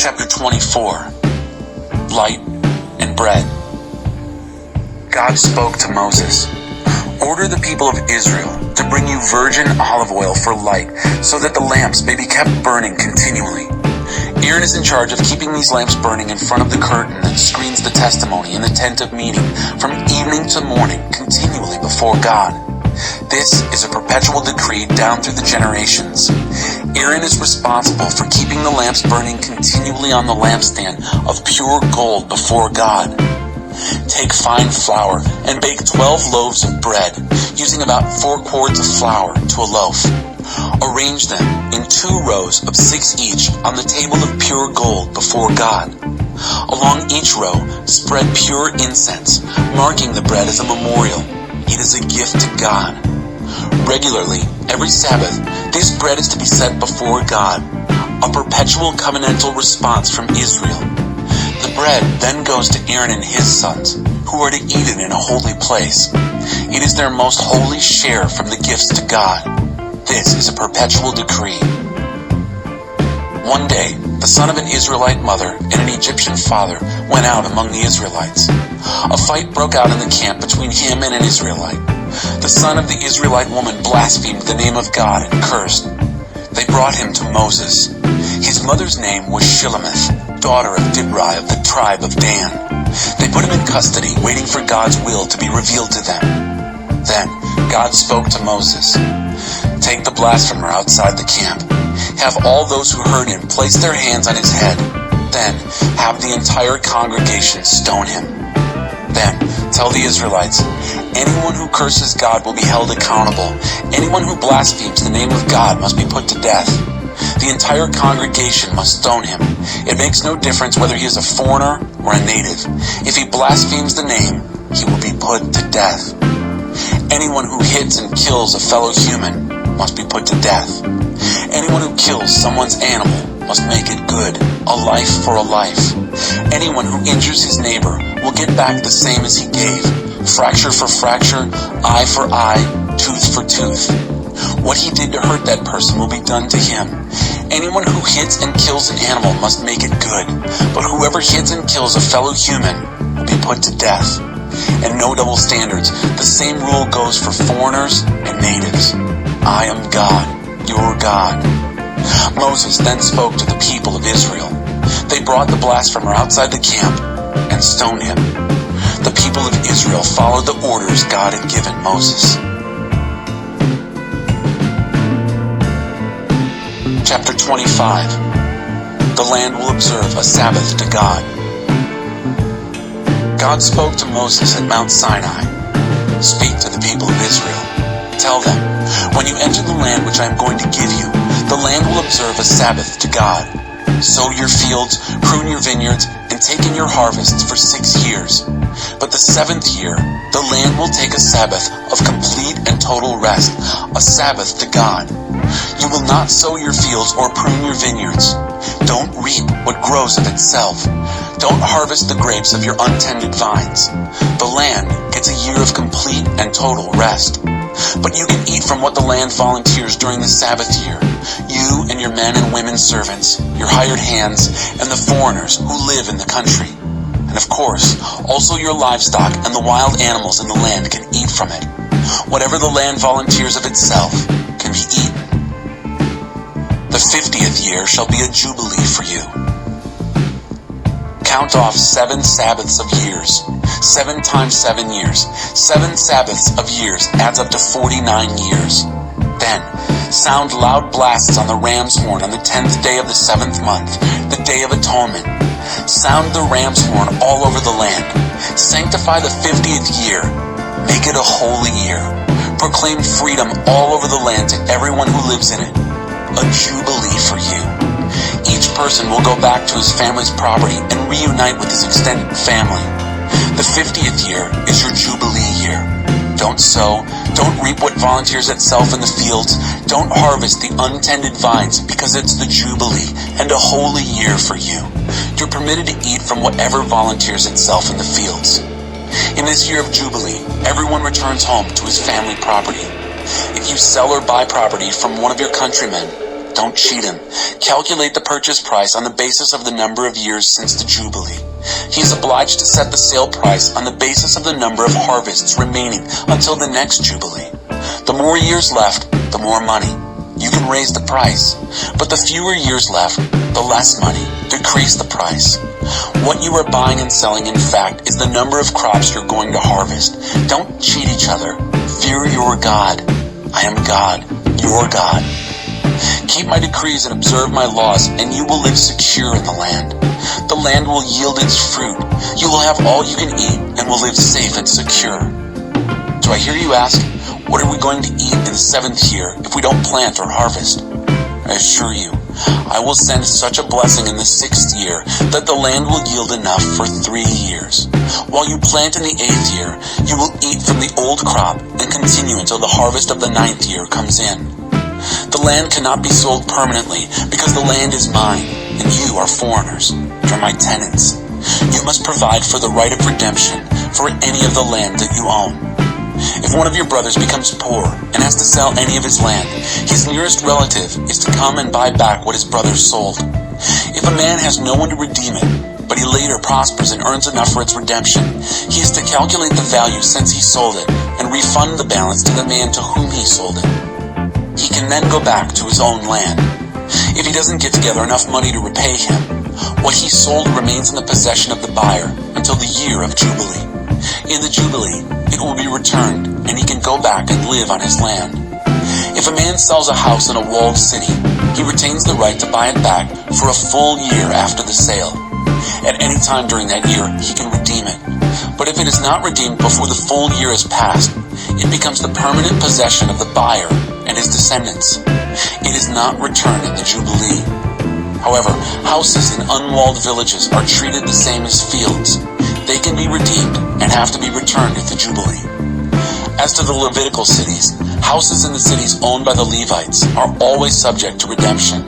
Chapter 24. Light and Bread. God spoke to Moses. Order the people of Israel to bring you virgin olive oil for light, so that the lamps may be kept burning continually. Aaron is in charge of keeping these lamps burning in front of the curtain that screens the testimony in the tent of meeting from evening to morning continually before God. This is a perpetual decree down through the generations. Aaron is responsible for keeping the lamps burning continually on the lampstand of pure gold before God. Take fine flour and bake 12 loaves of bread, using about 4 quarts of flour to a loaf. Arrange them in 2 rows of 6 each on the table of pure gold before God. Along each row, spread pure incense, marking the bread as a memorial. It is a gift to God. Regularly, every Sabbath, this bread is to be set before God, a perpetual covenantal response from Israel. The bread then goes to Aaron and his sons, who are to eat it in a holy place. It is their most holy share from the gifts to God. This is a perpetual decree. One day, the son of an Israelite mother and an Egyptian father went out among the Israelites. A fight broke out in the camp between him and an Israelite. The son of the Israelite woman blasphemed the name of God and cursed. They brought him to Moses. His mother's name was Shilemeth, daughter of Dibri of the tribe of Dan. They put him in custody, waiting for God's will to be revealed to them. Then God spoke to Moses. Take the blasphemer outside the camp. Have all those who heard him place their hands on his head. Then have the entire congregation stone him. Then tell the Israelites, anyone who curses God will be held accountable. Anyone who blasphemes the name of God must be put to death. The entire congregation must stone him. It makes no difference whether he is a foreigner or a native. If he blasphemes the name, he will be put to death. Anyone who hits and kills a fellow human must be put to death. Anyone who kills someone's animal must make it good, a life for a life. Anyone who injures his neighbor will get back the same as he gave, fracture for fracture, eye for eye, tooth for tooth. What he did to hurt that person will be done to him. Anyone who hits and kills an animal must make it good, but whoever hits and kills a fellow human will be put to death. And no double standards. The same rule goes for foreigners and natives. I am God, your God. Moses then spoke to the people of Israel. They brought the blasphemer outside the camp and stoned him. The people of Israel followed the orders God had given Moses. Chapter 25. The land will observe a Sabbath to God. God spoke to Moses at Mount Sinai. Speak to the people of Israel. Tell them, when you enter the land which I am going to give you, the land will observe a Sabbath to God. Sow your fields, prune your vineyards, and take in your harvests for 6 years. But the 7th year, the land will take a Sabbath of complete and total rest, a Sabbath to God. You will not sow your fields or prune your vineyards. Don't reap what grows of itself. Don't harvest the grapes of your untended vines. The land gets a year of complete and total rest. But you can eat from what the land volunteers during the Sabbath year, you and your men and women servants, your hired hands, and the foreigners who live in the country. And of course, also your livestock and the wild animals in the land can eat from it. Whatever the land volunteers of itself can be eaten. The 50th year shall be a jubilee for you. Count off 7 Sabbaths of years. 7 times 7 years. 7 Sabbaths of years adds up to 49 years. Then, sound loud blasts on the ram's horn on the 10th day of the 7th month, the Day of Atonement. Sound the ram's horn all over the land. Sanctify the 50th year. Make it a holy year. Proclaim freedom all over the land to everyone who lives in it. A jubilee for you. Each person will go back to his family's property and reunite with his extended family. The 50th year is your jubilee year. Don't sow, don't reap what volunteers itself in the fields, don't harvest the untended vines, because it's the jubilee and a holy year for you. You're permitted to eat from whatever volunteers itself in the fields. In this year of jubilee, everyone returns home to his family property. If you sell or buy property from one of your countrymen, Don't cheat him. Calculate the purchase price on the basis of the number of years since the Jubilee. He is obliged to set the sale price on the basis of the number of harvests remaining until the next Jubilee. The more years left, the more money. You can raise the price, but the fewer years left, the less money. Decrease the price. What you are buying and selling, in fact, is the number of crops you're going to harvest. Don't cheat each other. Fear your God. I am God, your God. Keep my decrees and observe my laws, and you will live secure in the land. The land will yield its fruit. You will have all you can eat and will live safe and secure. Do I hear you ask, what are we going to eat in the 7th year if we don't plant or harvest? I assure you, I will send such a blessing in the 6th year that the land will yield enough for 3 years. While you plant in the 8th year, you will eat from the old crop and continue until the harvest of the 9th year comes in. The land cannot be sold permanently because the land is mine and you are foreigners. You're my tenants. You must provide for the right of redemption for any of the land that you own. If one of your brothers becomes poor and has to sell any of his land, his nearest relative is to come and buy back what his brother sold. If a man has no one to redeem it, but he later prospers and earns enough for its redemption, he is to calculate the value since he sold it and refund the balance to the man to whom he sold it. He can then go back to his own land. If he doesn't get together enough money to repay him, what he sold remains in the possession of the buyer until the year of Jubilee. In the Jubilee, it will be returned, and he can go back and live on his land. If a man sells a house in a walled city, he retains the right to buy it back for a full year after the sale. At any time during that year, he can redeem it. But if it is not redeemed before the full year has passed, it becomes the permanent possession of the buyer and his descendants. It is not returned in the Jubilee. However, houses in unwalled villages are treated the same as fields. They can be redeemed and have to be returned at the Jubilee. As to the Levitical cities, houses in the cities owned by the Levites are always subject to redemption.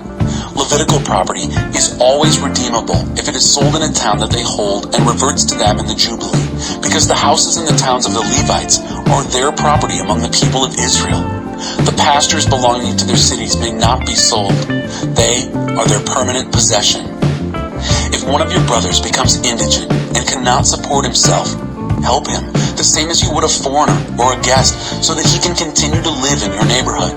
Levitical property is always redeemable if it is sold in a town that they hold and reverts to them in the Jubilee, because the houses in the towns of the Levites are their property among the people of Israel. The pastures belonging to their cities may not be sold. They are their permanent possession. If one of your brothers becomes indigent and cannot support himself, help him, the same as you would a foreigner or a guest, so that he can continue to live in your neighborhood.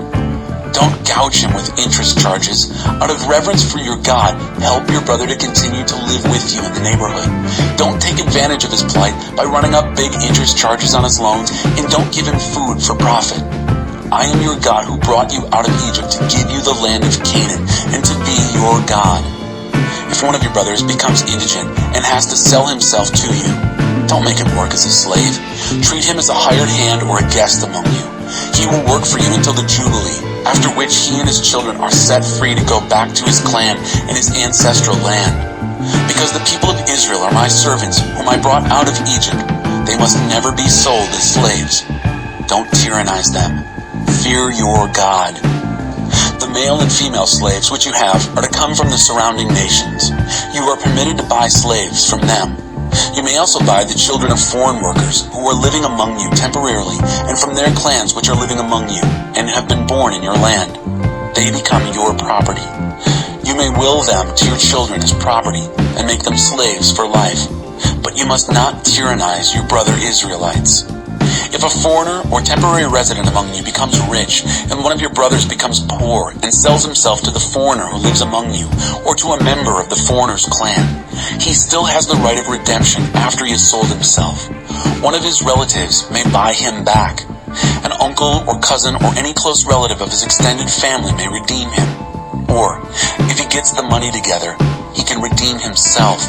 Don't gouge him with interest charges. Out of reverence for your God, help your brother to continue to live with you in the neighborhood. Don't take advantage of his plight by running up big interest charges on his loans, and don't give him food for profit. I am your God who brought you out of Egypt to give you the land of Canaan and to be your God. If one of your brothers becomes indigent and has to sell himself to you, don't make him work as a slave. Treat him as a hired hand or a guest among you. He will work for you until the Jubilee, after which he and his children are set free to go back to his clan and his ancestral land. Because the people of Israel are my servants, whom I brought out of Egypt, they must never be sold as slaves. Don't tyrannize them. Fear your God. The male and female slaves which you have are to come from the surrounding nations. You are permitted to buy slaves from them. You may also buy the children of foreign workers who are living among you temporarily, and from their clans which are living among you and have been born in your land. They become your property. You may will them to your children as property and make them slaves for life, but you must not tyrannize your brother Israelites. If a foreigner or temporary resident among you becomes rich, and one of your brothers becomes poor and sells himself to the foreigner who lives among you, or to a member of the foreigner's clan, he still has the right of redemption after he has sold himself. One of his relatives may buy him back. An uncle or cousin or any close relative of his extended family may redeem him. Or, if he gets the money together, he can redeem himself.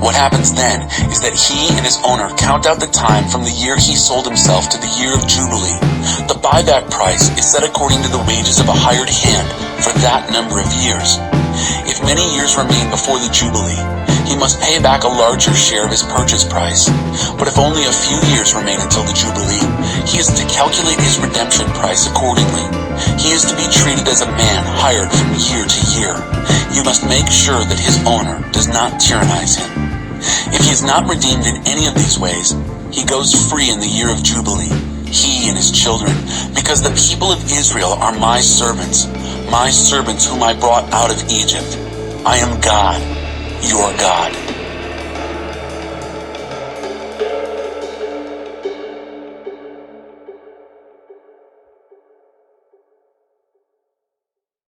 What happens then is that he and his owner count out the time from the year he sold himself to the year of Jubilee. The buyback price is set according to the wages of a hired hand for that number of years. If many years remain before the Jubilee, he must pay back a larger share of his purchase price. But if only a few years remain until the Jubilee, he is to calculate his redemption price accordingly. He is to be treated as a man hired from year to year. You must make sure that his owner does not tyrannize him. If he is not redeemed in any of these ways, he goes free in the year of Jubilee, he and his children, because the people of Israel are my servants. my servants whom I brought out of Egypt. I am God, your God.